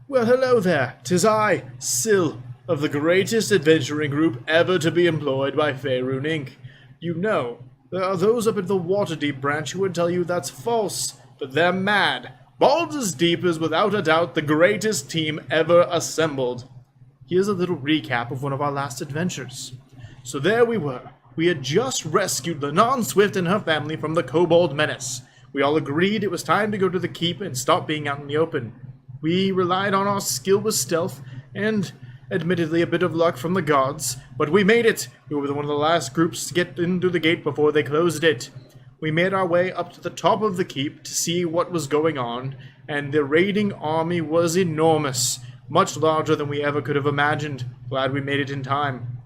Well, hello there. 'Tis I, Syl, of the greatest adventuring group ever to be employed by Faerun Inc. You know, there are those up at the Waterdeep branch who would tell you that's false, but they're mad. Baulders Deep is without a doubt the greatest team ever assembled. Here's a little recap of one of our last adventures. So there we were. We had just rescued Lenon Swift and her family from the Kobold Menace. We all agreed it was time to go to the keep and stop being out in the open. We relied on our skill with stealth and, admittedly, a bit of luck from the gods, but we made it. We were one of the last groups to get into the gate before they closed it. We made our way up to the top of the keep to see what was going on, and the raiding army was enormous, much larger than we ever could have imagined. Glad we made it in time.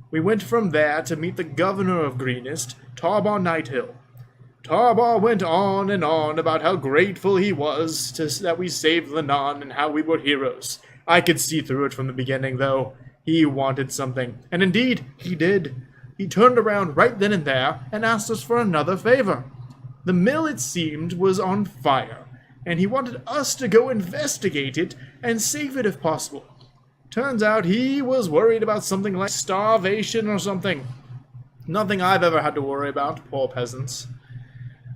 We went from there to meet the governor of Greenest, Tarbar Nighthill. Tarbar went on and on about how grateful he was that we saved Lenon and how we were heroes. I could see through it from the beginning, though. He wanted something, and indeed, he did. He turned around right then and there and asked us for another favor. The mill, it seemed, was on fire, and he wanted us to go investigate it and save it if possible. Turns out he was worried about something like starvation or something. Nothing I've ever had to worry about, poor peasants.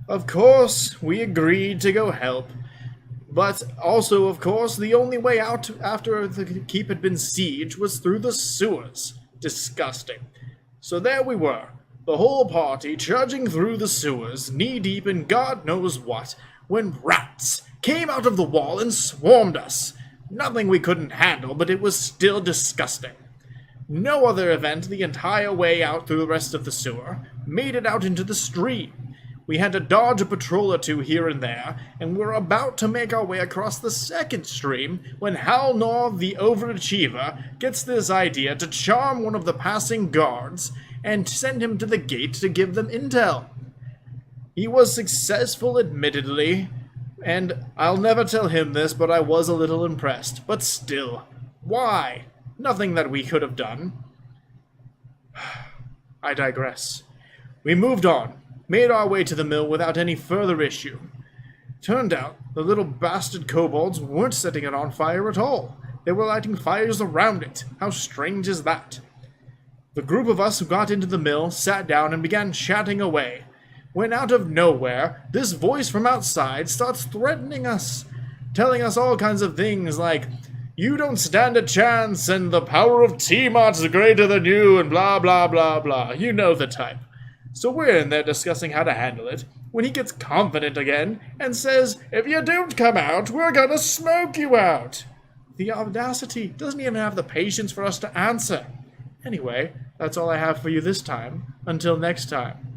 Of course, we agreed to go help. But also, of course, the only way out after the keep had been sieged was through the sewers. Disgusting. So there we were, the whole party trudging through the sewers, knee-deep in God knows what, when rats came out of the wall and swarmed us. Nothing we couldn't handle, but it was still disgusting. No other event the entire way out through the rest of the sewer made it out into the stream. We had to dodge a patrol or two here and there, and were about to make our way across the second stream when Halnor the Overachiever gets this idea to charm one of the passing guards and send him to the gate to give them intel. He was successful, admittedly, and I'll never tell him this, but I was a little impressed. But still, why? Nothing that we could have done. I digress. We moved on. Made our way to the mill without any further issue. Turned out, the little bastard kobolds weren't setting it on fire at all. They were lighting fires around it. How strange is that? The group of us who got into the mill sat down and began chatting away, when out of nowhere, this voice from outside starts threatening us, telling us all kinds of things like, "You don't stand a chance, and the power of Tiamat is greater than you," and blah blah blah blah. You know the type. So we're in there discussing how to handle it, when he gets confident again and says, "If you don't come out, we're gonna smoke you out." The audacity, doesn't even have the patience for us to answer. Anyway, that's all I have for you this time. Until next time.